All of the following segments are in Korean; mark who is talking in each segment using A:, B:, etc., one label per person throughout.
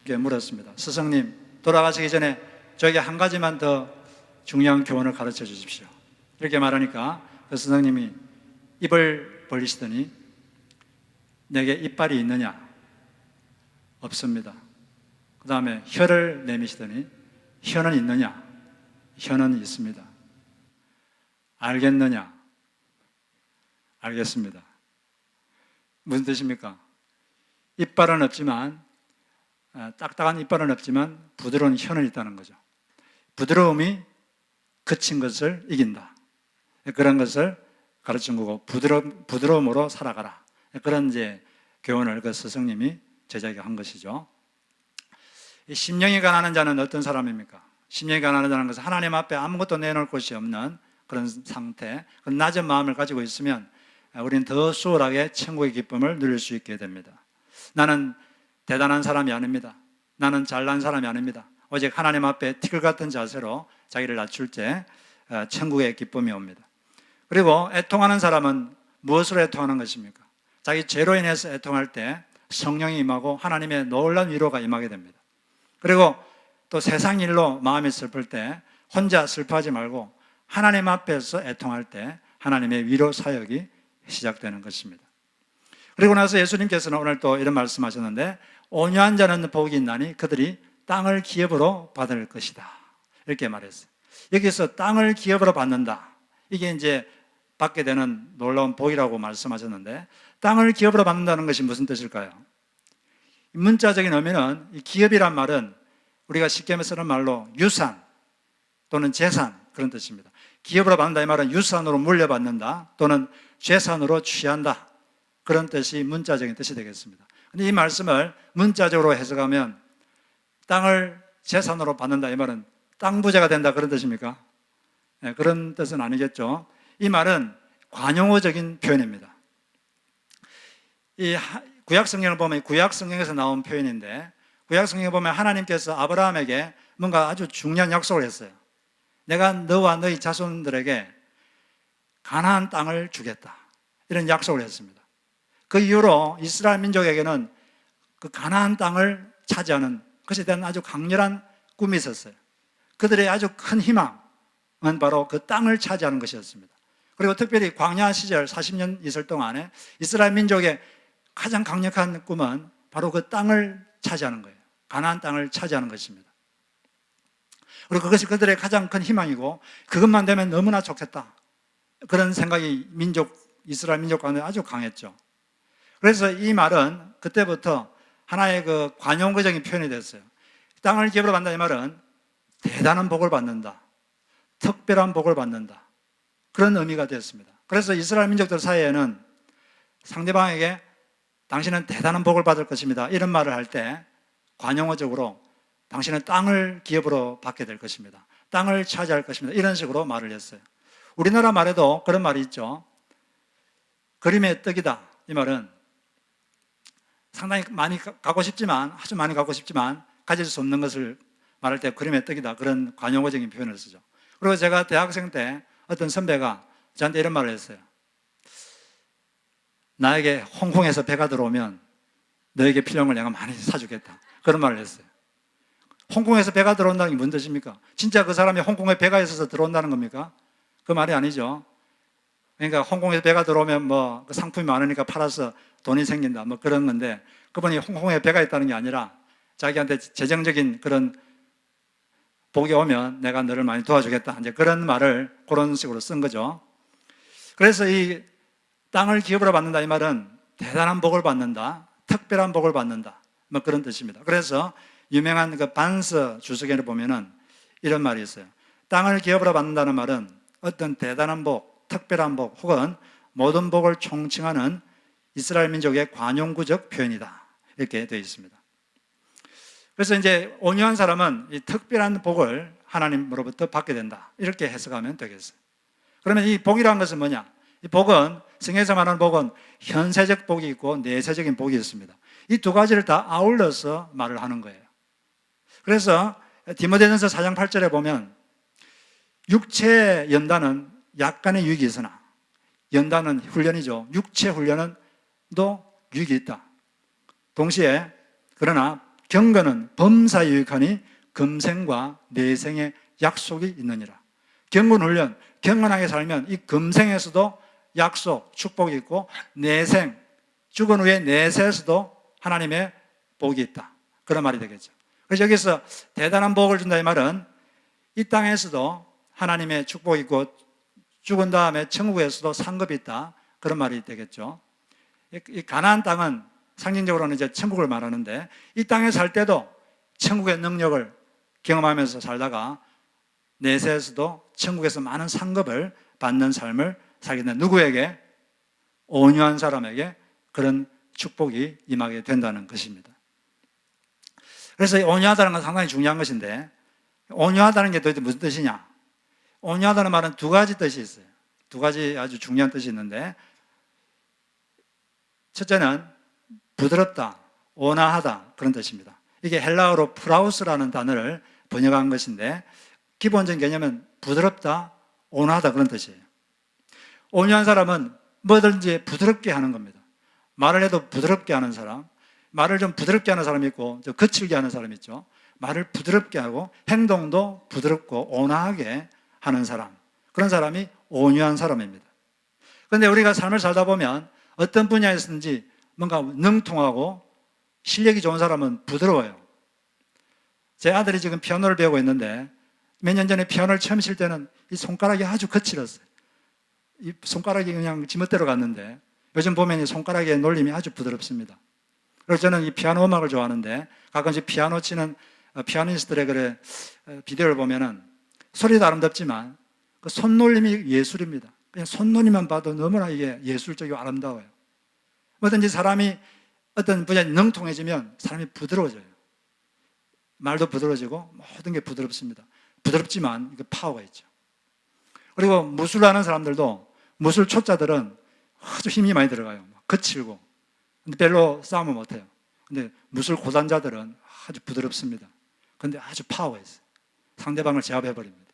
A: 물었습니다. 스승님, 돌아가시기 전에 저에게 한 가지만 더 중요한 교훈을 가르쳐 주십시오. 이렇게 말하니까 그 스승님이 입을 벌리시더니 내게 이빨이 있느냐? 없습니다. 그 다음에 혀를 내미시더니 혀는 있느냐? 혀는 있습니다. 알겠느냐? 알겠습니다. 무슨 뜻입니까? 이빨은 없지만, 딱딱한 이빨은 없지만 부드러운 혀는 있다는 거죠. 부드러움이 거친 것을 이긴다. 그런 것을 가르친 거고, 부드러움으로 살아가라. 그런 이제 교훈을 그 스승님이 제자에게 한 것이죠. 심령이 가난한 자는 어떤 사람입니까? 심령이 가난한 자는 것은 하나님 앞에 아무것도 내놓을 곳이 없는 그런 상태, 그런 낮은 마음을 가지고 있으면 우리는 더 수월하게 천국의 기쁨을 누릴 수 있게 됩니다. 나는 대단한 사람이 아닙니다. 나는 잘난 사람이 아닙니다. 오직 하나님 앞에 티끌 같은 자세로 자기를 낮출 때 천국의 기쁨이 옵니다. 그리고 애통하는 사람은 무엇으로 애통하는 것입니까? 자기 죄로 인해서 애통할 때 성령이 임하고 하나님의 놀라운 위로가 임하게 됩니다. 그리고 또 세상 일로 마음이 슬플 때 혼자 슬퍼하지 말고 하나님 앞에서 애통할 때 하나님의 위로 사역이 시작되는 것입니다. 그리고 나서 예수님께서는 오늘 또 이런 말씀하셨는데, 온유한 자는 복이 있나니 그들이 땅을 기업으로 받을 것이다, 이렇게 말했어요. 여기서 땅을 기업으로 받는다, 이게 이제 받게 되는 놀라운 복이라고 말씀하셨는데, 땅을 기업으로 받는다는 것이 무슨 뜻일까요? 문자적인 의미는, 이 기업이란 말은 우리가 쉽게 쓰는 말로 유산 또는 재산, 그런 뜻입니다. 기업으로 받는다 이 말은 유산으로 물려받는다 또는 재산으로 취한다, 그런 뜻이 문자적인 뜻이 되겠습니다. 근데 이 말씀을 문자적으로 해석하면 땅을 재산으로 받는다 이 말은 땅 부자가 된다, 그런 뜻입니까? 네, 그런 뜻은 아니겠죠. 이 말은 관용어적인 표현입니다. 이 구약성경을 보면 구약성경에서 나온 표현인데, 구약성경에 보면 하나님께서 아브라함에게 뭔가 아주 중요한 약속을 했어요. 내가 너와 너희 자손들에게 가나안 땅을 주겠다, 이런 약속을 했습니다. 그 이후로 이스라엘 민족에게는 그 가나안 땅을 차지하는 것에 대한 아주 강렬한 꿈이 있었어요. 그들의 아주 큰 희망은 바로 그 땅을 차지하는 것이었습니다. 그리고 특별히 광야 시절 40년 있을 동안에 이스라엘 민족의 가장 강력한 꿈은 바로 그 땅을 차지하는 거예요. 가나안 땅을 차지하는 것입니다. 그리고 그것이 그들의 가장 큰 희망이고, 그것만 되면 너무나 좋겠다, 그런 생각이 이스라엘 민족 가운데 아주 강했죠. 그래서 이 말은 그때부터 하나의 그 관용어적인 표현이 됐어요. 땅을 기업으로 받는다 이 말은 대단한 복을 받는다, 특별한 복을 받는다, 그런 의미가 되었습니다. 그래서 이스라엘 민족들 사이에는 상대방에게 당신은 대단한 복을 받을 것입니다, 이런 말을 할 때 관용어적으로 당신은 땅을 기업으로 받게 될 것입니다, 땅을 차지할 것입니다, 이런 식으로 말을 했어요. 우리나라 말에도 그런 말이 있죠. 그림의 떡이다, 이 말은 상당히 많이 갖고 싶지만, 아주 많이 갖고 싶지만 가질 수 없는 것을 말할 때 그림의 떡이다, 그런 관용어적인 표현을 쓰죠. 그리고 제가 대학생 때 어떤 선배가 저한테 이런 말을 했어요. 나에게 홍콩에서 배가 들어오면 너에게 필요한 걸 내가 많이 사주겠다, 그런 말을 했어요. 홍콩에서 배가 들어온다는 게 무슨 뜻입니까? 진짜 그 사람이 홍콩에 배가 있어서 들어온다는 겁니까? 그 말이 아니죠. 그러니까 홍콩에서 배가 들어오면 뭐 그 상품이 많으니까 팔아서 돈이 생긴다, 뭐 그런 건데, 그분이 홍콩에 배가 있다는 게 아니라 자기한테 재정적인 그런 복이 오면 내가 너를 많이 도와주겠다, 이제 그런 말을 그런 식으로 쓴 거죠. 그래서 이 땅을 기업으로 받는다 이 말은 대단한 복을 받는다, 특별한 복을 받는다, 뭐 그런 뜻입니다. 그래서 유명한 그 반스 주석에를 보면은 이런 말이 있어요. 땅을 기업으로 받는다는 말은 어떤 대단한 복, 특별한 복 혹은 모든 복을 총칭하는 이스라엘 민족의 관용구적 표현이다, 이렇게 되어 있습니다. 그래서 이제 온유한 사람은 이 특별한 복을 하나님으로부터 받게 된다, 이렇게 해석하면 되겠어요. 그러면 이 복이라는 것은 뭐냐? 이 복은, 성경에서 말하는 복은 현세적 복이 있고 내세적인 복이 있습니다. 이 두 가지를 다 아울러서 말을 하는 거예요. 그래서 디모데전서 4장 8절에 보면 육체 연단은 약간의 유익이 있으나, 연단은 훈련이죠. 육체 훈련은 또 유익이 있다. 동시에 그러나 경건은 범사에 유익하니 금생과 내생의 약속이 있느니라. 경건 훈련, 경건하게 살면 이 금생에서도 약속, 축복이 있고 내생, 죽은 후에 내세에서도 하나님의 복이 있다. 그런 말이 되겠죠. 그래서 여기서 대단한 복을 준다 이 말은 이 땅에서도 하나님의 축복이 있고 죽은 다음에 천국에서도 상급이 있다. 그런 말이 되겠죠. 이 가나안 땅은 상징적으로는 이제 천국을 말하는데 이 땅에 살 때도 천국의 능력을 경험하면서 살다가 내세에서도 천국에서 많은 상급을 받는 삶을 살게 된다. 누구에게? 온유한 사람에게 그런 축복이 임하게 된다는 것입니다. 그래서 온유하다는 건 상당히 중요한 것인데 온유하다는 게 도대체 무슨 뜻이냐? 온유하다는 말은 두 가지 뜻이 있어요. 두 가지 아주 중요한 뜻이 있는데 첫째는 부드럽다, 온화하다 그런 뜻입니다. 이게 헬라어로 프라우스라는 단어를 번역한 것인데 기본적인 개념은 부드럽다, 온화하다 그런 뜻이에요. 온유한 사람은 뭐든지 부드럽게 하는 겁니다. 말을 해도 부드럽게 하는 사람, 말을 좀 부드럽게 하는 사람이 있고 좀 거칠게 하는 사람이 있죠. 말을 부드럽게 하고 행동도 부드럽고 온화하게 하는 사람, 그런 사람이 온유한 사람입니다. 그런데 우리가 삶을 살다 보면 어떤 분야에서든지 뭔가 능통하고 실력이 좋은 사람은 부드러워요. 제 아들이 지금 피아노를 배우고 있는데 몇 년 전에 피아노를 처음 칠 때는 이 손가락이 아주 거칠었어요. 이 손가락이 그냥 지멋대로 갔는데 요즘 보면 이 손가락의 놀림이 아주 부드럽습니다. 그래서 저는 이 피아노 음악을 좋아하는데 가끔씩 피아노 치는 피아니스트들의 비디오를 보면은 소리도 아름답지만 그 손놀림이 예술입니다. 그냥 손놀림만 봐도 너무나 이게 예술적이고 아름다워요. 뭐든지 사람이 어떤 분야에 능통해지면 사람이 부드러워져요. 말도 부드러워지고 모든 게 부드럽습니다. 부드럽지만 이게 파워가 있죠. 그리고 무술하는 사람들도 무술 초짜들은 아주 힘이 많이 들어가요. 거칠고. 근데 별로 싸움을 못해요. 근데 무술 고단자들은 아주 부드럽습니다. 근데 아주 파워가 있어요. 상대방을 제압해버립니다.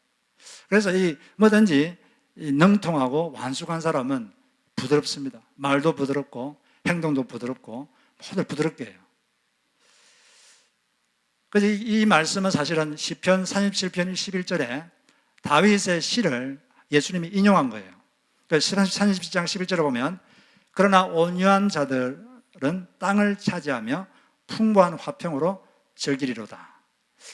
A: 그래서 이 뭐든지 이 능통하고 완숙한 사람은 부드럽습니다. 말도 부드럽고 행동도 부드럽고 모두 부드럽게 해요. 그래서 이 말씀은 사실은 시편 37편 11절에 다윗의 시를 예수님이 인용한 거예요. 시편 37장 11절에 보면 그러나 온유한 자들은 땅을 차지하며 풍부한 화평으로 즐기리로다.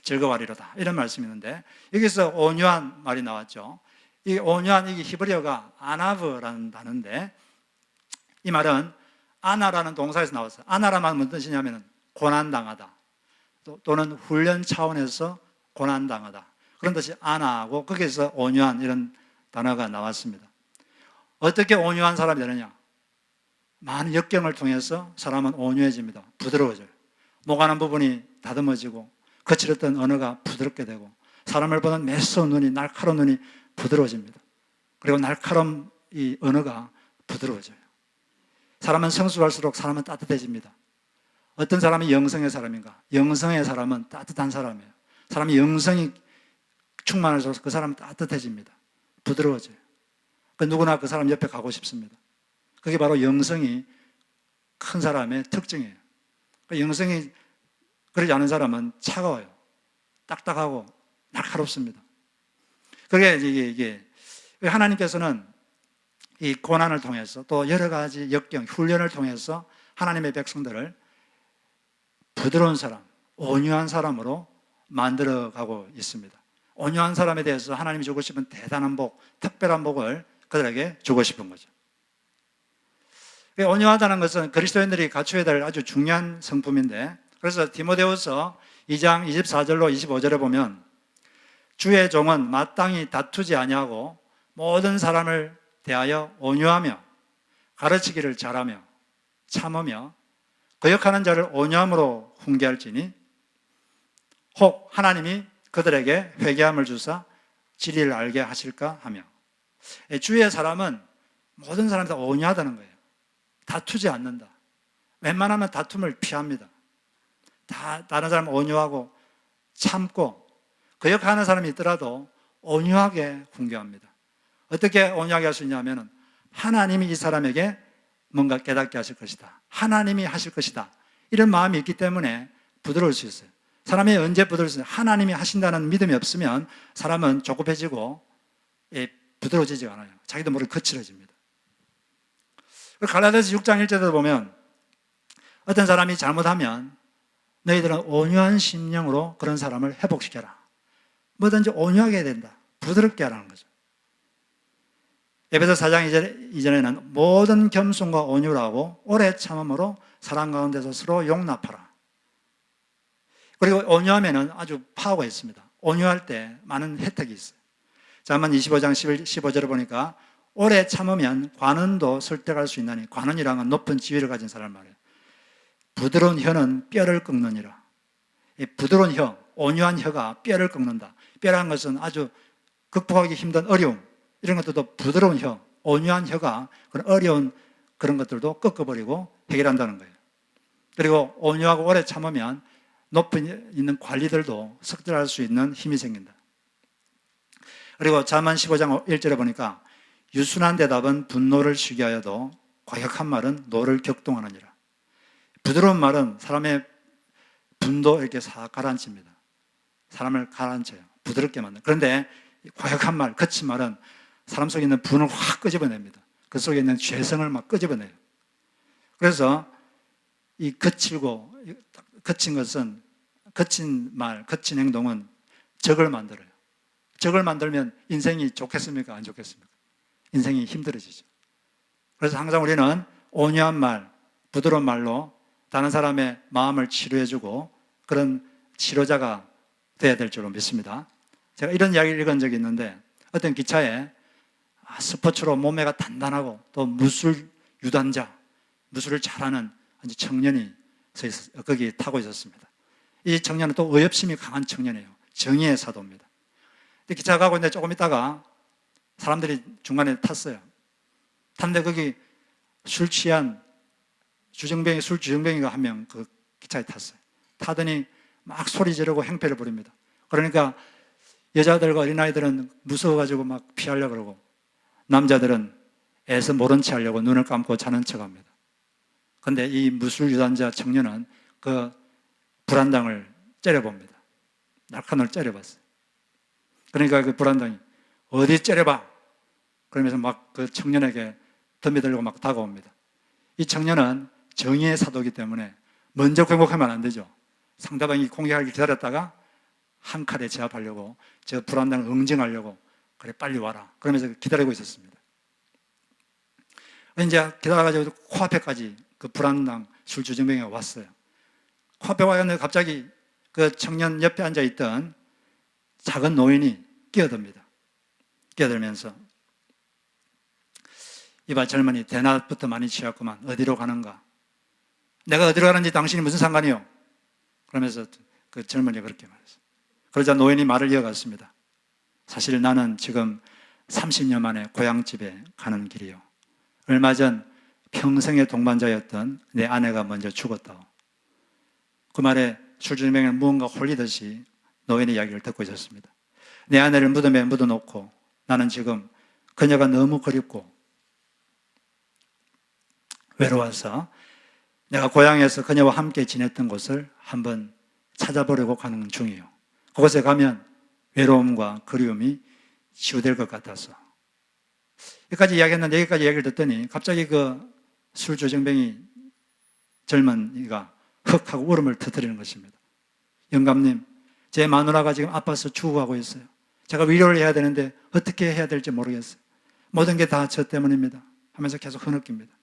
A: 즐거워하리로다. 이런 말씀이 있는데 여기서 온유한 말이 나왔죠. 이 온유한 이게 히브리어가 아나브라는 단어인데 이 말은 아나라는 동사에서 나왔어요. 아나라는 말은 무슨 뜻이냐면 고난당하다. 또는 훈련 차원에서 고난당하다. 그런 뜻이 아나하고 거기에서 온유한 이런 단어가 나왔습니다. 어떻게 온유한 사람이 되느냐? 많은 역경을 통해서 사람은 온유해집니다. 부드러워져요. 목하는 부분이 다듬어지고 거칠었던 언어가 부드럽게 되고 사람을 보는 매서운 눈이 날카로운 눈이 부드러워집니다. 그리고 날카로운 이 언어가 부드러워져요. 사람은 성숙할수록 사람은 따뜻해집니다. 어떤 사람이 영성의 사람인가? 영성의 사람은 따뜻한 사람이에요. 사람이 영성이 충만해져서 그 사람은 따뜻해집니다. 부드러워져요. 누구나 그 사람 옆에 가고 싶습니다. 그게 바로 영성이 큰 사람의 특징이에요. 영성이 그러지 않은 사람은 차가워요. 딱딱하고 날카롭습니다. 그게 이게 하나님께서는 이 고난을 통해서 또 여러 가지 역경, 훈련을 통해서 하나님의 백성들을 부드러운 사람, 온유한 사람으로 만들어가고 있습니다. 온유한 사람에 대해서 하나님이 주고 싶은 대단한 복, 특별한 복을 그들에게 주고 싶은 거죠. 온유하다는 것은 그리스도인들이 갖춰야 될 아주 중요한 성품인데 그래서 디모데후서 2장 24절로 25절에 보면 주의 종은 마땅히 다투지 아니하고 모든 사람을 대하여 온유하며 가르치기를 잘하며 참으며 거역하는 자를 온유함으로 훈계할지니 혹 하나님이 그들에게 회개함을 주사 진리를 알게 하실까 하며 주의 사람은 모든 사람이 다 온유하다는 거예요. 다투지 않는다. 웬만하면 다툼을 피합니다. 다른 사람 온유하고 참고 거역하는 사람이 있더라도 온유하게 훈계합니다. 어떻게 온유하게 할 수 있냐면 하나님이 이 사람에게 뭔가 깨닫게 하실 것이다. 하나님이 하실 것이다. 이런 마음이 있기 때문에 부드러울 수 있어요. 사람이 언제 부드러울 수 있어요? 하나님이 하신다는 믿음이 없으면 사람은 조급해지고 부드러워지지 않아요. 자기도 모르게 거칠어집니다. 갈라디아서 6장 1절에도 보면 어떤 사람이 잘못하면 너희들은 온유한 심령으로 그런 사람을 회복시켜라. 뭐든지 온유하게 해야 된다. 부드럽게 하라는 거죠. 에베소 4장 이전에는 모든 겸손과 온유를 하고 오래 참음으로 사랑 가운데서 서로 용납하라. 그리고 온유하면은 아주 파워가 있습니다. 온유할 때 많은 혜택이 있어요. 잠언 25장 15절을 보니까 오래 참으면 관원도 설득할 수 있나니, 관원이라는 건 높은 지위를 가진 사람 말이에요. 부드러운 혀는 뼈를 꺾느니라. 이 부드러운 혀, 온유한 혀가 뼈를 꺾는다. 뼈라는 것은 아주 극복하기 힘든 어려움, 이런 것들도 부드러운 혀, 온유한 혀가 그런 어려운 그런 것들도 꺾어버리고 해결한다는 거예요. 그리고 온유하고 오래 참으면 높은 있는 관리들도 석달할 수 있는 힘이 생긴다. 그리고 잠언 15장 1절에 보니까 유순한 대답은 분노를 쉬게 하여도 과격한 말은 노를 격동하느니라. 부드러운 말은 사람의 분도 이렇게 싹 가라앉힙니다. 사람을 가라앉혀요. 부드럽게 만든. 그런데 과격한 말, 거친 말은 사람 속에 있는 분을 확 끄집어냅니다. 그 속에 있는 죄성을 막 끄집어내요. 그래서 이 거친 것은, 거친 말, 거친 행동은 적을 만들어요. 적을 만들면 인생이 좋겠습니까? 안 좋겠습니까? 인생이 힘들어지죠. 그래서 항상 우리는 온유한 말, 부드러운 말로 다른 사람의 마음을 치료해주고 그런 치료자가 돼야 될 줄로 믿습니다. 제가 이런 이야기를 읽은 적이 있는데, 어떤 기차에 스포츠로 몸매가 단단하고 또 무술 유단자, 무술을 잘하는 청년이 거기 타고 있었습니다. 이 청년은 또 의협심이 강한 청년이에요. 정의의 사도입니다. 근데 기차가 가고 있는데 조금 있다가 사람들이 중간에 탔어요. 탔는데 거기 술 취한 술 주정뱅이가 한 명 그 기차에 탔어요. 타더니 막 소리 지르고 행패를 부립니다. 그러니까 여자들과 어린아이들은 무서워가지고 막 피하려고 그러고, 남자들은 애서 모른 체 하려고 눈을 감고 자는 척 합니다. 근데 이 무술 유단자 청년은 그 불안당을 째려봅니다. 날카로운 째려봤어요. 그러니까 그 불안당이 어디 째려봐! 그러면서 막 그 청년에게 덤벼들고 막 다가옵니다. 이 청년은 정의의 사도이기 때문에 먼저 공격하면 안 되죠. 상대방이 공격하길 기다렸다가 한 칼에 제압하려고, 저 불안당을 응징하려고, 그래 빨리 와라 그러면서 기다리고 있었습니다. 이제 기다려가지고 코앞에까지 그 불안당 술주정뱅이가 왔어요. 코앞에 와서 갑자기 그 청년 옆에 앉아있던 작은 노인이 끼어듭니다. 끼어들면서 이봐 젊은이, 대낮부터 많이 취했구만. 어디로 가는가? 내가 어디로 가는지 당신이 무슨 상관이요? 그러면서 그 젊은이가 그렇게 말했어요. 그러자 노인이 말을 이어갔습니다. 사실 나는 지금 30년 만에 고향집에 가는 길이요. 얼마 전 평생의 동반자였던 내 아내가 먼저 죽었다고. 그 말에 술주정뱅이는 무언가 홀리듯이 노인의 이야기를 듣고 있었습니다. 내 아내를 무덤에 묻어놓고 나는 지금 그녀가 너무 그립고 외로워서 내가 고향에서 그녀와 함께 지냈던 곳을 한번 찾아보려고 가는 중이에요. 그곳에 가면 외로움과 그리움이 치유될 것 같아서. 여기까지 이야기했는데, 여기까지 이야기를 듣더니 갑자기 그 술주정뱅이 젊은이가 흑 하고 울음을 터뜨리는 것입니다. 영감님, 제 마누라가 지금 아파서 죽어가고 있어요. 제가 위로를 해야 되는데 어떻게 해야 될지 모르겠어요. 모든 게 다 저 때문입니다 하면서 계속 흐느낍니다.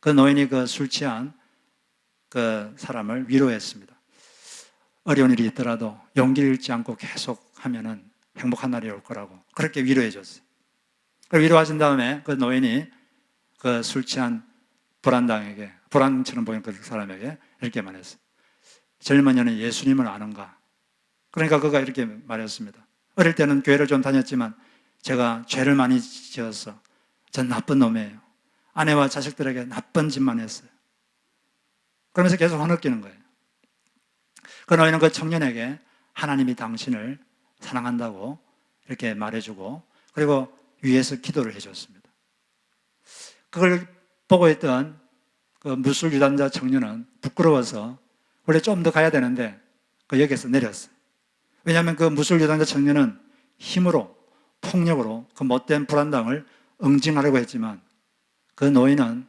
A: 그 노인이 그 술 취한 그 사람을 위로했습니다. 어려운 일이 있더라도 용기를 잃지 않고 계속 하면은 행복한 날이 올 거라고 그렇게 위로해 줬어요. 위로하신 다음에 그 노인이 그 술 취한 불안당에게, 불안처럼 보이는 그 사람에게 이렇게 말했어요. 젊은이는 예수님을 아는가? 그러니까 그가 이렇게 말했습니다. 어릴 때는 교회를 좀 다녔지만 제가 죄를 많이 지어서 전 나쁜 놈이에요. 아내와 자식들에게 나쁜 짓만 했어요. 그러면서 계속 화느끼는 거예요. 그 노인은 그 청년에게 하나님이 당신을 사랑한다고 이렇게 말해주고, 그리고 위에서 기도를 해줬습니다. 그걸 보고 있던 그 무술 유단자 청년은 부끄러워서 원래 좀 더 가야 되는데 그 역에서 내렸어요. 왜냐하면 그 무술유단자 청년은 힘으로, 폭력으로 그 못된 불안당을 응징하려고 했지만 그 노인은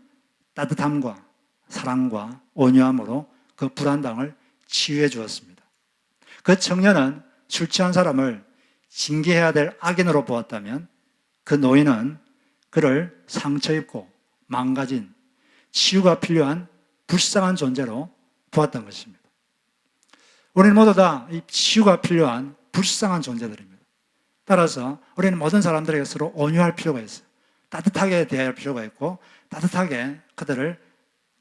A: 따뜻함과 사랑과 온유함으로 그 불안당을 치유해 주었습니다. 그 청년은 술 취한 사람을 징계해야 될 악인으로 보았다면 그 노인은 그를 상처 입고 망가진 치유가 필요한 불쌍한 존재로 보았던 것입니다. 우리는 모두 다 이 치유가 필요한 불쌍한 존재들입니다. 따라서 우리는 모든 사람들에게 서로 온유할 필요가 있어요. 따뜻하게 대할 필요가 있고 따뜻하게 그들을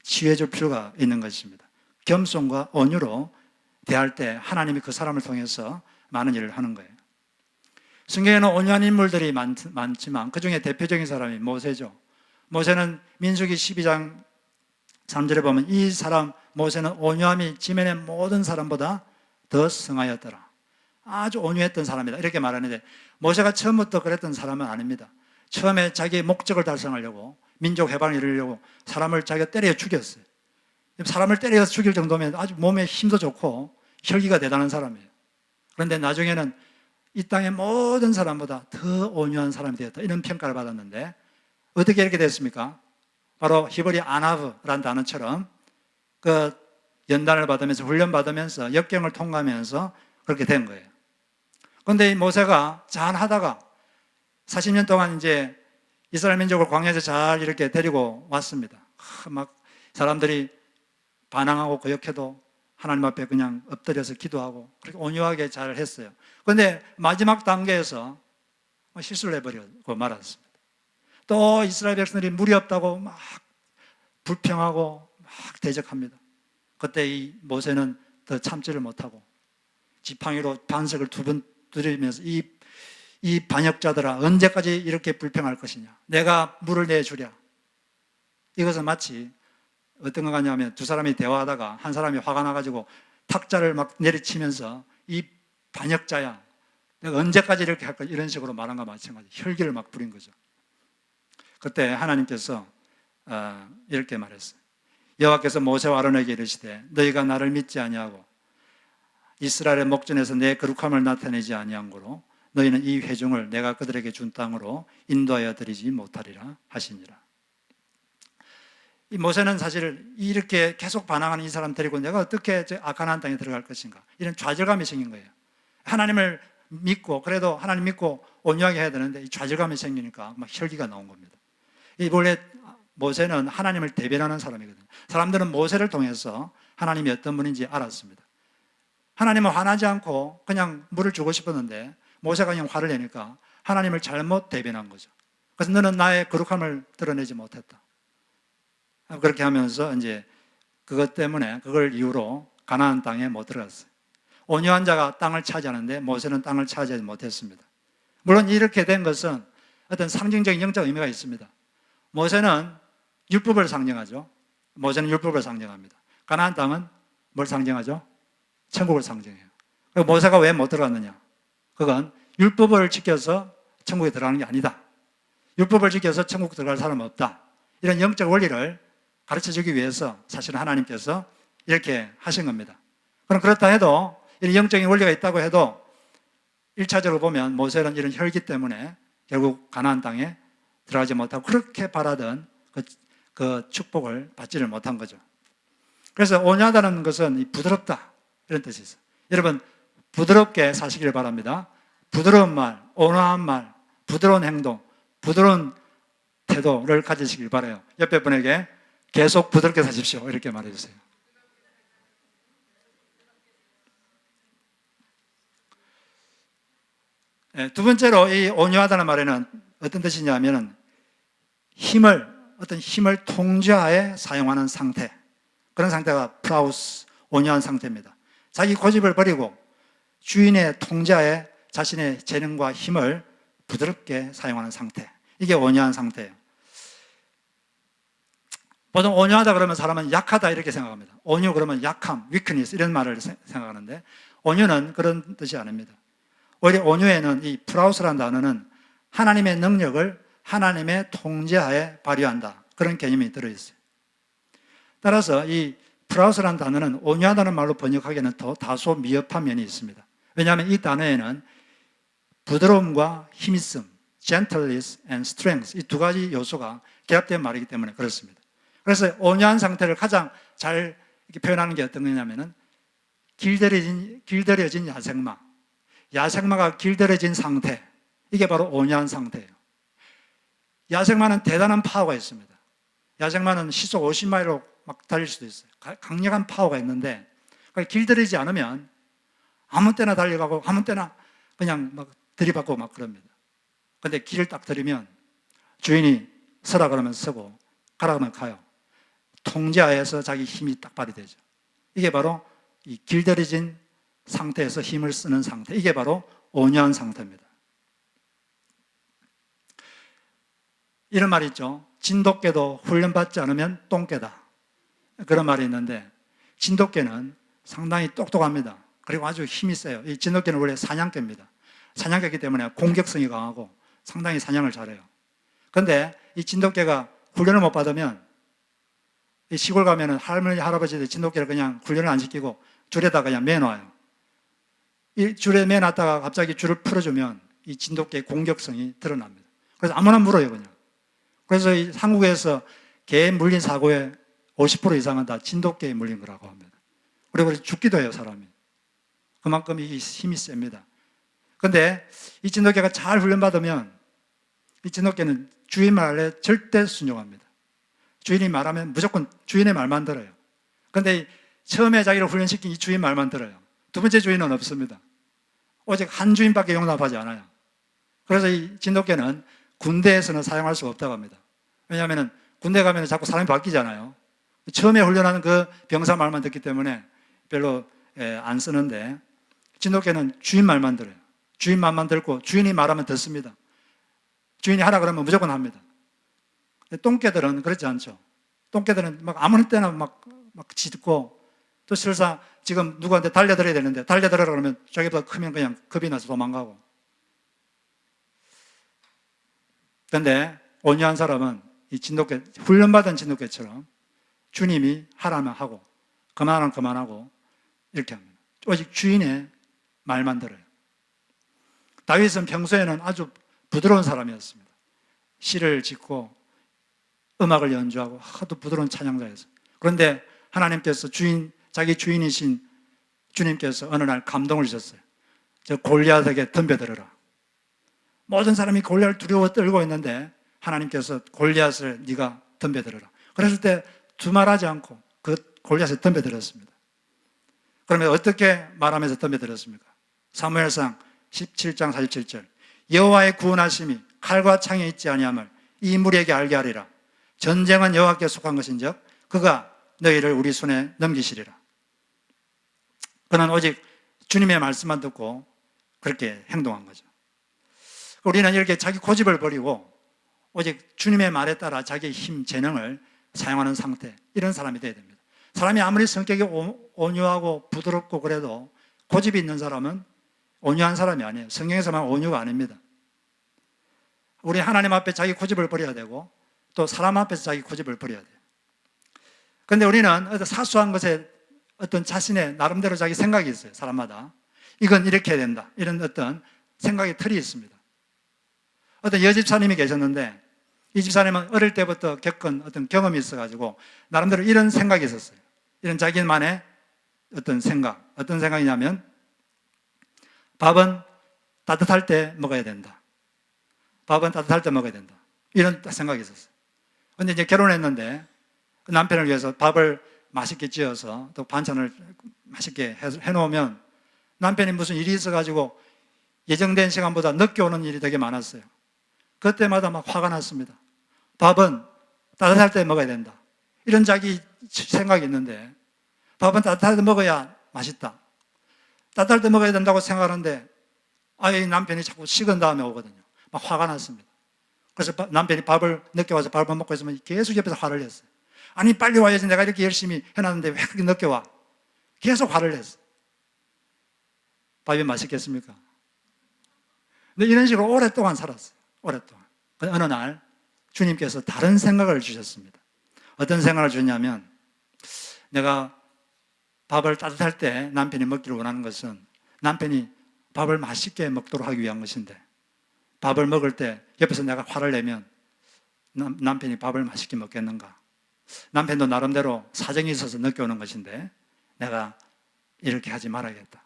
A: 치유해 줄 필요가 있는 것입니다. 겸손과 온유로 대할 때 하나님이 그 사람을 통해서 많은 일을 하는 거예요. 성경에는 온유한 인물들이 많지만 그 중에 대표적인 사람이 모세죠. 모세는 민수기 12장 3절에 보면 이 사람 모세는 온유함이 지면의 모든 사람보다 더 성하였더라. 아주 온유했던 사람이다 이렇게 말하는데 모세가 처음부터 그랬던 사람은 아닙니다. 처음에 자기의 목적을 달성하려고 민족 해방을 이루려고 사람을 자기가 때려 죽였어요. 사람을 때려서 죽일 정도면 아주 몸에 힘도 좋고 혈기가 대단한 사람이에요. 그런데 나중에는 이 땅의 모든 사람보다 더 온유한 사람이 되었다 이런 평가를 받았는데 어떻게 이렇게 됐습니까? 바로 히브리 아나브라는 단어처럼 그 연단을 받으면서 훈련받으면서 역경을 통과하면서 그렇게 된 거예요. 그런데 이 모세가 잘 하다가 40년 동안 이제 이스라엘 민족을 광야에서 잘 이렇게 데리고 왔습니다. 막 사람들이 반항하고 거역해도 하나님 앞에 그냥 엎드려서 기도하고 그렇게 온유하게 잘 했어요. 그런데 마지막 단계에서 실수를 해버리고 말았습니다. 또 이스라엘 백성들이 물이 없다고 막 불평하고 막 대적합니다. 그때 이 모세는 더 참지를 못하고 지팡이로 반석을 2번 두드리면서 이 반역자들아 언제까지 이렇게 불평할 것이냐, 내가 물을 내주랴. 이것은 마치 어떤 거 같냐면 두 사람이 대화하다가 한 사람이 화가 나가지고 탁자를 막 내리치면서 이 반역자야 내가 언제까지 이렇게 할 거야 이런 식으로 말한 것과 마찬가지 혈기를 막 부린 거죠. 그때 하나님께서 이렇게 말했어요. 여호와께서 모세와 아론에게 이르시되 너희가 나를 믿지 아니하고 이스라엘의 목전에서 내 거룩함을 나타내지 아니한 고로 너희는 이 회중을 내가 그들에게 준 땅으로 인도하여 드리지 못하리라 하시니라. 이 모세는 사실 이렇게 계속 반항하는 이 사람 데리고 내가 어떻게 아카나안 땅에 들어갈 것인가 이런 좌절감이 생긴 거예요. 하나님을 믿고 그래도 하나님 믿고 온유하게 해야 되는데 이 좌절감이 생기니까 막 혈기가 나온 겁니다. 이 원래 모세는 하나님을 대변하는 사람이거든요. 사람들은 모세를 통해서 하나님이 어떤 분인지 알았습니다. 하나님은 화나지 않고 그냥 물을 주고 싶었는데 모세가 그냥 화를 내니까 하나님을 잘못 대변한 거죠. 그래서 너는 나의 거룩함을 드러내지 못했다. 그렇게 하면서 이제 그것 때문에 그걸 이유로 가나안 땅에 못 들어갔어요. 온유한 자가 땅을 차지하는데 모세는 땅을 차지하지 못했습니다. 물론 이렇게 된 것은 어떤 상징적인 영적 의미가 있습니다. 모세는 율법을 상징하죠. 모세는 율법을 상징합니다. 가나안 땅은 뭘 상징하죠? 천국을 상징해요. 모세가 왜 못 들어갔느냐? 그건 율법을 지켜서 천국에 들어가는 게 아니다. 율법을 지켜서 천국 들어갈 사람은 없다. 이런 영적 원리를 가르쳐주기 위해서 사실은 하나님께서 이렇게 하신 겁니다. 그럼 그렇다 해도 이런 영적인 원리가 있다고 해도 1차적으로 보면 모세는 이런 혈기 때문에 결국 가나안 땅에 들어가지 못하고 그렇게 바라던 그 축복을 받지를 못한 거죠. 그래서 온유하다는 것은 부드럽다 이런 뜻이 있어요. 여러분 부드럽게 사시길 바랍니다. 부드러운 말, 온화한 말, 부드러운 행동, 부드러운 태도를 가지시길 바라요. 옆에 분에게 계속 부드럽게 사십시오 이렇게 말해주세요. 두 번째로 이 온유하다는 말에는 어떤 뜻이냐면 어떤 힘을 통제하에 사용하는 상태, 그런 상태가 프라우스, 온유한 상태입니다. 자기 고집을 버리고 주인의 통제하에 자신의 재능과 힘을 부드럽게 사용하는 상태, 이게 온유한 상태예요. 보통 온유하다 그러면 사람은 약하다 이렇게 생각합니다. 온유 그러면 약함, weakness 이런 말을 생각하는데 온유는 그런 뜻이 아닙니다. 오히려 온유에는 이 프라우스라는 단어는 하나님의 능력을 하나님의 통제하에 발휘한다 그런 개념이 들어있어요. 따라서 이 프라우스라는 단어는 온유하다는 말로 번역하기에는 더 다소 미흡한 면이 있습니다. 왜냐하면 이 단어에는 부드러움과 힘있음, gentleness and strength, 이 두 가지 요소가 결합된 말이기 때문에 그렇습니다. 그래서 온유한 상태를 가장 잘 이렇게 표현하는 게 어떤 거냐면은 길들여진 야생마, 야생마가 길들여진 상태, 이게 바로 온유한 상태예요. 야생마는 대단한 파워가 있습니다. 야생마는 시속 50마일로 막 달릴 수도 있어요. 강력한 파워가 있는데 길들이지 않으면 아무 때나 달려가고 아무 때나 그냥 막 들이받고 막 그럽니다. 근데 길을 딱 들이면 주인이 서라 그러면 서고 가라 그러면 가요. 통제하에서 자기 힘이 딱 발휘되죠. 이게 바로 이 길들여진 상태에서 힘을 쓰는 상태, 이게 바로 온유한 상태입니다. 이런 말이 있죠. 진돗개도 훈련받지 않으면 똥개다, 그런 말이 있는데, 진돗개는 상당히 똑똑합니다. 그리고 아주 힘이 세요. 이 진돗개는 원래 사냥개입니다. 사냥개이기 때문에 공격성이 강하고 상당히 사냥을 잘해요. 그런데 이 진돗개가 훈련을 못 받으면, 이 시골 가면은 할머니, 할아버지들 진돗개를 그냥 훈련을 안 시키고 줄에다 그냥 매놔요. 이 줄에 매놨다가 갑자기 줄을 풀어주면 이 진돗개의 공격성이 드러납니다. 그래서 아무나 물어요, 그냥. 그래서 이 한국에서 개 물린 사고의 50% 이상은 다 진돗개에 물린 거라고 합니다. 그리고 죽기도 해요, 사람이. 그만큼 이 힘이 셉니다. 그런데 이 진돗개가 잘 훈련받으면 이 진돗개는 주인 말에 절대 순종합니다. 주인이 말하면 무조건 주인의 말만 들어요. 그런데 처음에 자기를 훈련시킨 이 주인 말만 들어요. 두 번째 주인은 없습니다. 오직 한 주인밖에 용납하지 않아요. 그래서 이 진돗개는 군대에서는 사용할 수가 없다고 합니다. 왜냐하면 군대 가면 자꾸 사람이 바뀌잖아요. 처음에 훈련하는 그 병사 말만 듣기 때문에 별로 안 쓰는데, 진돗개는 주인 말만 들어요. 주인 말만 듣고 주인이 말하면 듣습니다. 주인이 하라 그러면 무조건 합니다. 똥개들은 그렇지 않죠. 똥개들은 막 아무 때나 막 짖고, 또 설사 지금 누구한테 달려들어야 되는데 달려들어라 그러면 자기보다 크면 그냥 겁이 나서 도망가고. 그런데 온유한 사람은 이 진돗개, 훈련받은 진돗개처럼 주님이 하라면 하고 그만하면 그만하고 이렇게 합니다. 오직 주인의 말만 들어요. 다윗은 평소에는 아주 부드러운 사람이었습니다. 시를 짓고 음악을 연주하고 하도 부드러운 찬양자였어요. 그런데 하나님께서 자기 주인이신 주님께서 어느 날 감동을 주셨어요. 저 골리앗에게 덤벼들어라. 모든 사람이 골리앗을 두려워 떨고 있는데 하나님께서 골리앗을 네가 덤벼들어라. 그랬을 때 두말하지 않고 그 골리앗에 덤벼들었습니다. 그러면 어떻게 말하면서 덤벼들었습니까? 사무엘상 17장 47절, 여호와의 구원하심이 칼과 창에 있지 아니함을 이 무리에게 알게 하리라. 전쟁은 여호와께 속한 것인즉 그가 너희를 우리 손에 넘기시리라. 그는 오직 주님의 말씀만 듣고 그렇게 행동한 거죠. 우리는 이렇게 자기 고집을 버리고 오직 주님의 말에 따라 자기의 힘, 재능을 사용하는 상태, 이런 사람이 되어야 됩니다. 사람이 아무리 성격이 온유하고 부드럽고 그래도 고집이 있는 사람은 온유한 사람이 아니에요. 성경에서만 온유가 아닙니다. 우리 하나님 앞에 자기 고집을 버려야 되고 또 사람 앞에서 자기 고집을 버려야 돼요. 그런데 우리는 어떤 사소한 것에 어떤 자신의 나름대로 자기 생각이 있어요. 사람마다. 이건 이렇게 해야 된다, 이런 어떤 생각의 틀이 있습니다. 어떤 여집사님이 계셨는데 이 집사님은 어릴 때부터 겪은 어떤 경험이 있어가지고 나름대로 이런 생각이 있었어요. 이런 자기만의 어떤 생각, 어떤 생각이냐면 밥은 따뜻할 때 먹어야 된다. 밥은 따뜻할 때 먹어야 된다. 이런 생각이 있었어요. 근데 이제 결혼했는데 남편을 위해서 밥을 맛있게 지어서 또 반찬을 맛있게 해놓으면 남편이 무슨 일이 있어가지고 예정된 시간보다 늦게 오는 일이 되게 많았어요. 그때마다 막 화가 났습니다. 밥은 따뜻할 때 먹어야 된다, 이런 자기 생각이 있는데 밥은 따뜻할 때 먹어야 맛있다, 따뜻할 때 먹어야 된다고 생각하는데 아예 남편이 자꾸 식은 다음에 오거든요. 막 화가 났습니다. 그래서 남편이 밥을 늦게 와서 밥을 먹고 있으면 계속 옆에서 화를 냈어요. 아니 빨리 와야지, 내가 이렇게 열심히 해놨는데 왜 그렇게 늦게 와? 계속 화를 냈어요. 밥이 맛있겠습니까? 근데 이런 식으로 오랫동안 살았어요. 오랫동안. 어느 날 주님께서 다른 생각을 주셨습니다. 어떤 생각을 주냐면, 내가 밥을 따뜻할 때 남편이 먹기를 원하는 것은 남편이 밥을 맛있게 먹도록 하기 위한 것인데, 밥을 먹을 때 옆에서 내가 화를 내면 남편이 밥을 맛있게 먹겠는가? 남편도 나름대로 사정이 있어서 늦게 오는 것인데 내가 이렇게 하지 말아야겠다.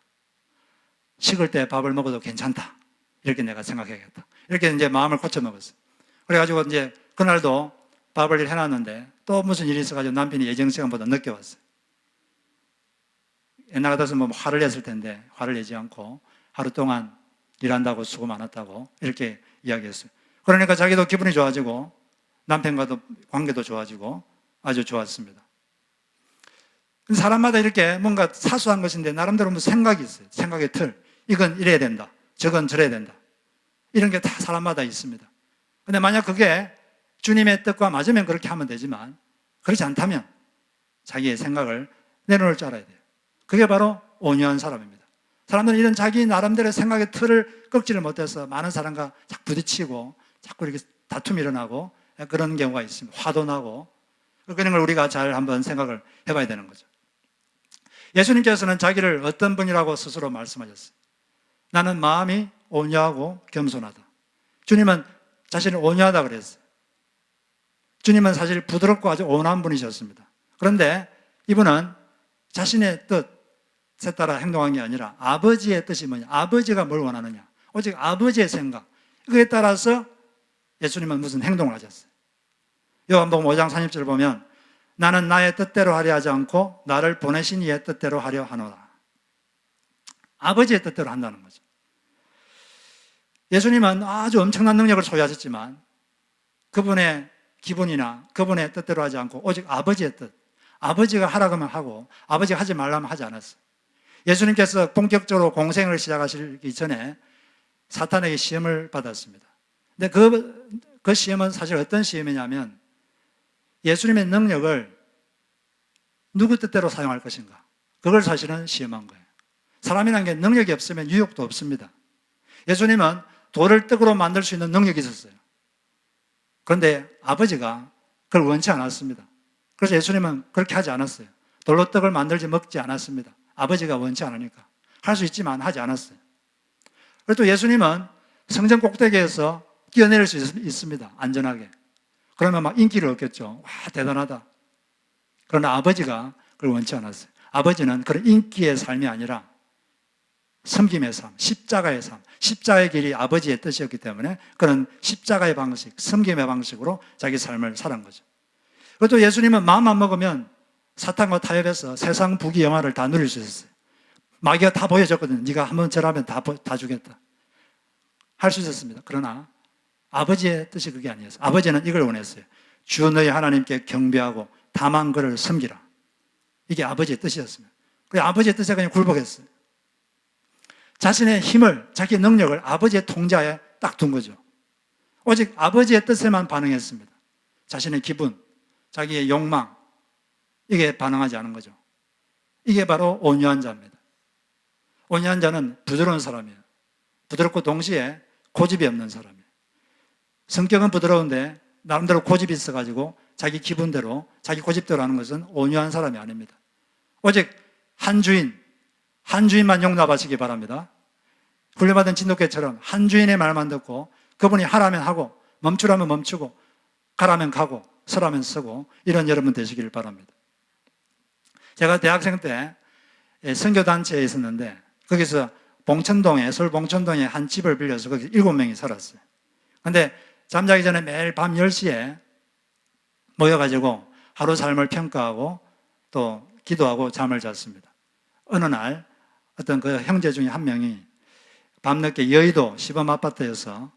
A: 식을 때 밥을 먹어도 괜찮다. 이렇게 내가 생각해야겠다. 이렇게 이제 마음을 고쳐먹었어요. 그래가지고 이제 그날도 밥을 해놨는데 또 무슨 일이 있어가지고 남편이 예정 시간보다 늦게 왔어요. 옛날 같았으면 뭐 화를 냈을 텐데 화를 내지 않고 하루 동안 일한다고 수고 많았다고 이렇게 이야기했어요. 그러니까 자기도 기분이 좋아지고 남편과도 관계도 좋아지고 아주 좋았습니다. 사람마다 이렇게 뭔가 사소한 것인데 나름대로 뭐 생각이 있어요. 생각의 틀. 이건 이래야 된다. 저건 저래야 된다. 이런 게 다 사람마다 있습니다. 근데 만약 그게 주님의 뜻과 맞으면 그렇게 하면 되지만 그렇지 않다면 자기의 생각을 내놓을 줄 알아야 돼요. 그게 바로 온유한 사람입니다. 사람들은 이런 자기 나름대로의 생각의 틀을 꺾지를 못해서 많은 사람과 자꾸 부딪히고 자꾸 이렇게 다툼이 일어나고 그런 경우가 있습니다. 화도 나고 그런 걸 우리가 잘 한번 생각을 해봐야 되는 거죠. 예수님께서는 자기를 어떤 분이라고 스스로 말씀하셨어요. 나는 마음이 온유하고 겸손하다. 주님은 자신을 온유하다 그랬어요. 주님은 사실 부드럽고 아주 온화한 분이셨습니다. 그런데 이분은 자신의 뜻에 따라 행동한 게 아니라 아버지의 뜻이 뭐냐, 아버지가 뭘 원하느냐, 오직 아버지의 생각, 그에 따라서 예수님은 무슨 행동을 하셨어요. 요한복음 5장 30절을 보면 나는 나의 뜻대로 하려 하지 않고 나를 보내신 이의 뜻대로 하려 하노라. 아버지의 뜻대로 한다는 거죠. 예수님은 아주 엄청난 능력을 소유하셨지만 그분의 기분이나 그분의 뜻대로 하지 않고 오직 아버지의 뜻, 아버지가 하라고 하면 하고 아버지가 하지 말라면 하지 않았어요. 예수님께서 본격적으로 공생을 시작하시기 전에 사탄에게 시험을 받았습니다. 근데 그 시험은 사실 어떤 시험이냐면 예수님의 능력을 누구 뜻대로 사용할 것인가, 그걸 사실은 시험한 거예요. 사람이라는 게 능력이 없으면 유혹도 없습니다. 예수님은 돌을 떡으로 만들 수 있는 능력이 있었어요. 그런데 아버지가 그걸 원치 않았습니다. 그래서 예수님은 그렇게 하지 않았어요. 돌로 떡을 만들지 먹지 않았습니다. 아버지가 원치 않으니까. 할 수 있지만 하지 않았어요. 그리고 또 예수님은 성전 꼭대기에서 뛰어내릴 수 있습니다. 안전하게. 그러면 막 인기를 얻겠죠. 와, 대단하다. 그러나 아버지가 그걸 원치 않았어요. 아버지는 그런 인기의 삶이 아니라 섬김의 삶, 십자가의 삶, 십자가의 길이 아버지의 뜻이었기 때문에 그런 십자가의 방식, 섬김의 방식으로 자기 삶을 살은 거죠. 그리고 또 예수님은 마음만 먹으면 사탄과 타협해서 세상 부귀 영화를 다 누릴 수 있었어요. 마귀가 다 보여줬거든요. 네가 한번 절하면 다 주겠다. 할 수 있었습니다. 그러나 아버지의 뜻이 그게 아니었어요. 아버지는 이걸 원했어요. 주 너희 하나님께 경배하고 다만 그를 섬기라. 이게 아버지의 뜻이었습니다. 그래서 아버지의 뜻에 그냥 굴복했어요. 자신의 힘을, 자기 능력을 아버지의 통제하에 딱 둔 거죠. 오직 아버지의 뜻에만 반응했습니다. 자신의 기분, 자기의 욕망, 이게 반응하지 않은 거죠. 이게 바로 온유한 자입니다. 온유한 자는 부드러운 사람이에요. 부드럽고 동시에 고집이 없는 사람이에요. 성격은 부드러운데 나름대로 고집이 있어가지고 자기 기분대로, 자기 고집대로 하는 것은 온유한 사람이 아닙니다. 오직 한 주인만 용납하시기 바랍니다. 훈련받은 진돗개처럼 한 주인의 말만 듣고 그분이 하라면 하고 멈추라면 멈추고 가라면 가고 서라면 서고 이런 여러분 되시길 바랍니다. 제가 대학생 때 선교단체에 있었는데 거기서 서울 봉천동에 한 집을 빌려서 거기 7명이 살았어요. 그런데 잠자기 전에 매일 밤 10시에 모여가지고 하루 삶을 평가하고 또 기도하고 잠을 잤습니다. 어느 날 어떤 그 형제 중에 한 명이 밤늦게 여의도 시범 아파트에서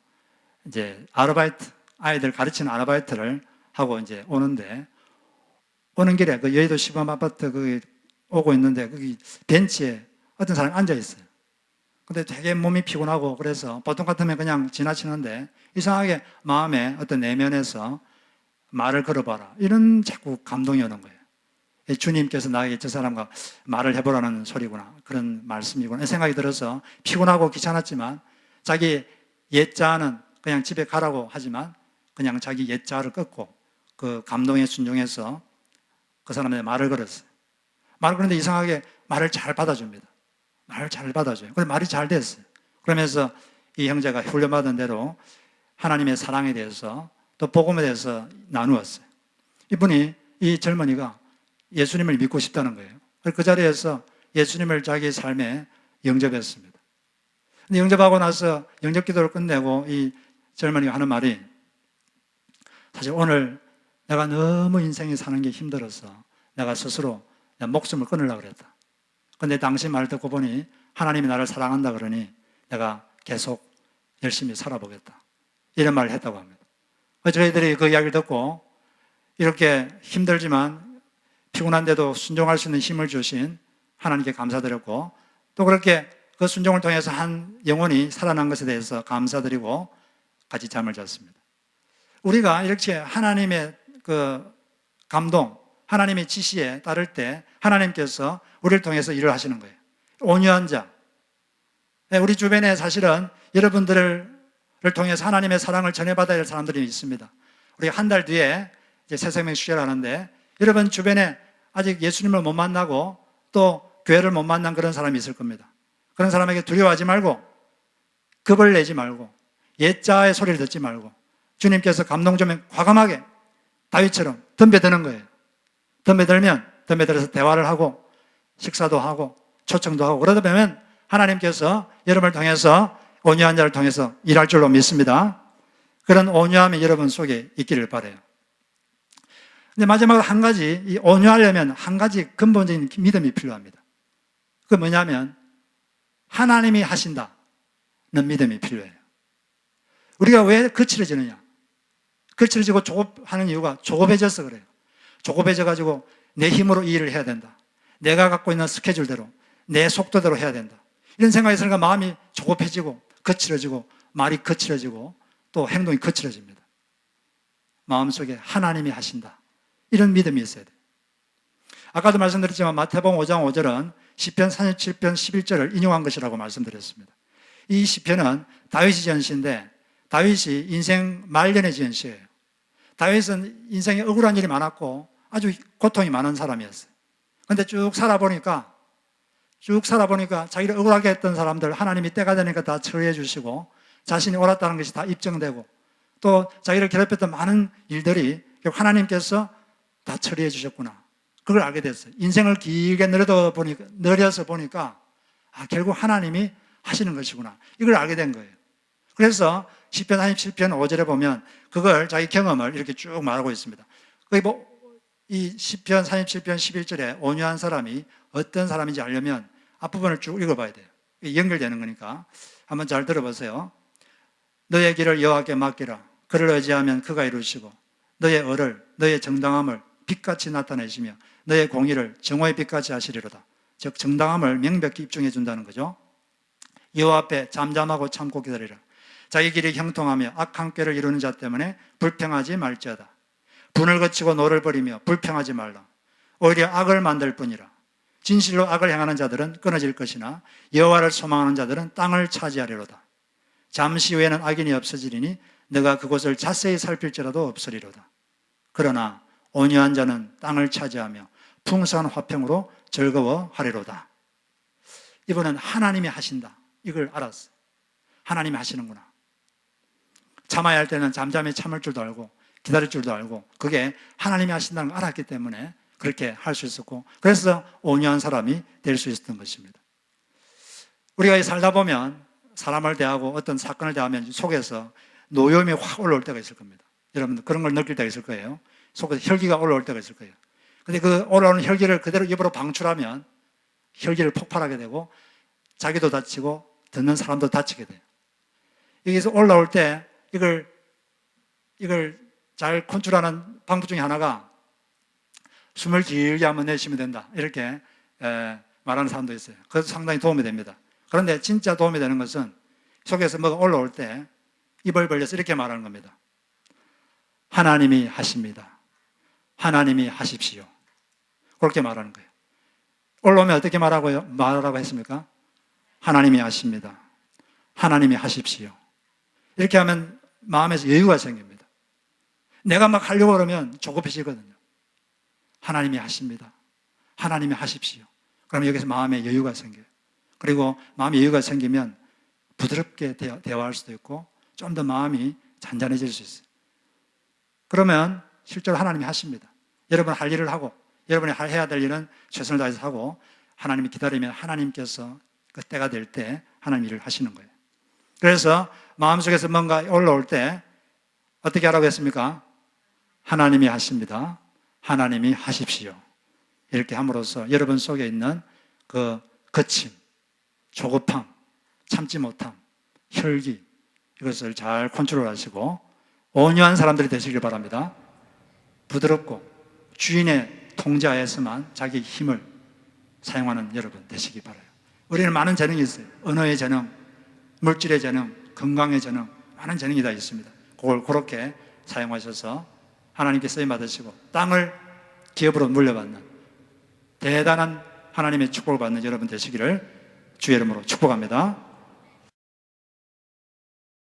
A: 이제 아이들 가르치는 아르바이트를 하고 이제 오는데, 오는 길에 그 여의도 시범 아파트 거기 오고 있는데 거기 벤치에 어떤 사람이 앉아 있어요. 근데 되게 몸이 피곤하고 그래서 보통 같으면 그냥 지나치는데 이상하게 마음에 어떤 내면에서 말을 걸어봐라, 이런 자꾸 감동이 오는 거예요. 주님께서 나에게 저 사람과 말을 해보라는 소리구나, 그런 말씀이구나 생각이 들어서 피곤하고 귀찮았지만 자기 옛자는 그냥 집에 가라고 하지만 그냥 자기 옛자를 끊고 그 감동에 순종해서 그 사람한테 말을 걸었어요. 말을 그런데 이상하게 말을 잘 받아줍니다. 말을 잘 받아줘요. 그래서 말이 잘 됐어요. 그러면서 이 형제가 훈련받은 대로 하나님의 사랑에 대해서 또 복음에 대해서 나누었어요. 이분이, 이 젊은이가 예수님을 믿고 싶다는 거예요. 그 자리에서 예수님을 자기 삶에 영접했습니다. 근데 영접하고 나서 영접 기도를 끝내고 이 젊은이가 하는 말이, 사실 오늘 내가 너무 인생에 사는 게 힘들어서 내가 스스로 내 목숨을 끊으려고 그랬다. 근데 당신 말 듣고 보니 하나님이 나를 사랑한다 그러니 내가 계속 열심히 살아보겠다. 이런 말을 했다고 합니다. 저희들이 그 이야기를 듣고 이렇게 힘들지만 피곤한데도 순종할 수 있는 힘을 주신 하나님께 감사드렸고, 또 그렇게 그 순종을 통해서 한 영혼이 살아난 것에 대해서 감사드리고 같이 잠을 잤습니다. 우리가 이렇게 하나님의 그 감동, 하나님의 지시에 따를 때 하나님께서 우리를 통해서 일을 하시는 거예요. 온유한 자. 우리 주변에 사실은 여러분들을 통해서 하나님의 사랑을 전해받아야 할 사람들이 있습니다. 우리가 한 달 뒤에 이제 새생명 수혈을 하는데, 여러분 주변에 아직 예수님을 못 만나고 또 교회를 못 만난 그런 사람이 있을 겁니다. 그런 사람에게 두려워하지 말고, 겁을 내지 말고, 옛자의 소리를 듣지 말고, 주님께서 감동 주면 과감하게 다윗처럼 덤벼드는 거예요. 덤벼들어서 대화를 하고 식사도 하고 초청도 하고, 그러다 보면 하나님께서 여러분을 통해서, 온유한 자를 통해서 일할 줄로 믿습니다. 그런 온유함이 여러분 속에 있기를 바라요. 근데 마지막으로 한 가지, 이 온유하려면 한 가지 근본적인 믿음이 필요합니다. 그게 뭐냐면 하나님이 하신다는 믿음이 필요해요. 우리가 왜 거칠어지느냐? 거칠어지고 조급하는 이유가 조급해져서 그래요. 조급해져가지고 내 힘으로 이 일을 해야 된다. 내가 갖고 있는 스케줄대로, 내 속도대로 해야 된다. 이런 생각이 있으니까 마음이 조급해지고 거칠어지고 말이 거칠어지고 또 행동이 거칠어집니다. 마음속에 하나님이 하신다. 이런 믿음이 있어야 돼요. 아까도 말씀드렸지만 마태복음 5장 5절은 시편 37편 11절을 인용한 것이라고 말씀드렸습니다. 이 시편은 다윗이 지은 시인데, 다윗이 인생 말년에 지은 시예요. 다윗은 인생에 억울한 일이 많았고 아주 고통이 많은 사람이었어요. 그런데 쭉 살아보니까 자기를 억울하게 했던 사람들 하나님이 때가 되니까 다 처리해 주시고, 자신이 옳았다는 것이 다 입증되고, 또 자기를 괴롭혔던 많은 일들이 하나님께서 다 처리해 주셨구나. 그걸 알게 됐어요. 인생을 길게 늘려서 보니까 결국 하나님이 하시는 것이구나. 이걸 알게 된 거예요. 그래서 시편 37편 5절에 보면 그걸, 자기 경험을 이렇게 쭉 말하고 있습니다. 이 시편 37편 11절에 온유한 사람이 어떤 사람인지 알려면 앞부분을 쭉 읽어봐야 돼요. 연결되는 거니까 한번 잘 들어보세요. 너의 길을 여호와께 맡기라. 그를 의지하면 그가 이루시고, 너의 의를, 너의 정당함을 빛같이 나타내시며 너의 공의를 정오의 빛같이 하시리로다. 즉 정당함을 명백히 입증해 준다는 거죠. 여호와 앞에 잠잠하고 참고 기다리라. 자기 길이 형통하며 악한 꾀를 이루는 자 때문에 불평하지 말지어다. 분을 거치고 노를 버리며 불평하지 말라. 오히려 악을 만들 뿐이라. 진실로 악을 행하는 자들은 끊어질 것이나 여호와를 소망하는 자들은 땅을 차지하리로다. 잠시 후에는 악인이 없어지리니 너가 그곳을 자세히 살필지라도 없으리로다. 그러나 온유한 자는 땅을 차지하며 풍성한 화평으로 즐거워하리로다. 이번은 하나님이 하신다. 이걸 알았어요. 하나님이 하시는구나. 참아야 할 때는 잠잠히 참을 줄도 알고 기다릴 줄도 알고, 그게 하나님이 하신다는 걸 알았기 때문에 그렇게 할 수 있었고, 그래서 온유한 사람이 될 수 있었던 것입니다. 우리가 살다 보면 사람을 대하고 어떤 사건을 대하면 속에서 노여움이 확 올라올 때가 있을 겁니다. 여러분들 그런 걸 느낄 때가 있을 거예요. 속에서 혈기가 올라올 때가 있을 거예요. 근데 그 올라오는 혈기를 그대로 입으로 방출하면 혈기를 폭발하게 되고 자기도 다치고 듣는 사람도 다치게 돼요. 여기서 올라올 때 이걸 잘 컨트롤하는 방법 중에 하나가 숨을 길게 한번 내쉬면 된다. 이렇게 말하는 사람도 있어요. 그래서 상당히 도움이 됩니다. 그런데 진짜 도움이 되는 것은 속에서 뭐가 올라올 때 입을 벌려서 이렇게 말하는 겁니다. 하나님이 하십니다. 하나님이 하십시오. 그렇게 말하는 거예요. 올라오면 어떻게 말하라고 했습니까? 하나님이 하십니다. 하나님이 하십시오. 이렇게 하면 마음에서 여유가 생깁니다. 내가 막 하려고 그러면 조급해지거든요. 하나님이 하십니다. 하나님이 하십시오. 그럼 여기서 마음의 여유가 생겨요. 그리고 마음의 여유가 생기면 부드럽게 대화할 수도 있고 좀 더 마음이 잔잔해질 수 있어요. 그러면 실제로 하나님이 하십니다. 여러분 할 일을 하고 여러분이 해야 될 일은 최선을 다해서 하고 하나님이 기다리면 하나님께서 그 때가 될 때 하나님 일을 하시는 거예요. 그래서 마음속에서 뭔가 올라올 때 어떻게 하라고 했습니까? 하나님이 하십니다. 하나님이 하십시오. 이렇게 함으로써 여러분 속에 있는 그 거침, 조급함, 참지 못함, 혈기 이것을 잘 컨트롤하시고 온유한 사람들이 되시길 바랍니다. 부드럽고 주인의 통제하에서만 자기 힘을 사용하는 여러분 되시기 바라요. 우리는 많은 재능이 있어요. 언어의 재능, 물질의 재능, 건강의 재능, 많은 재능이 다 있습니다. 그걸 그렇게 사용하셔서 하나님께 쓰임 받으시고 땅을 기업으로 물려받는 대단한 하나님의 축복을 받는 여러분 되시기를 주의 이름으로 축복합니다.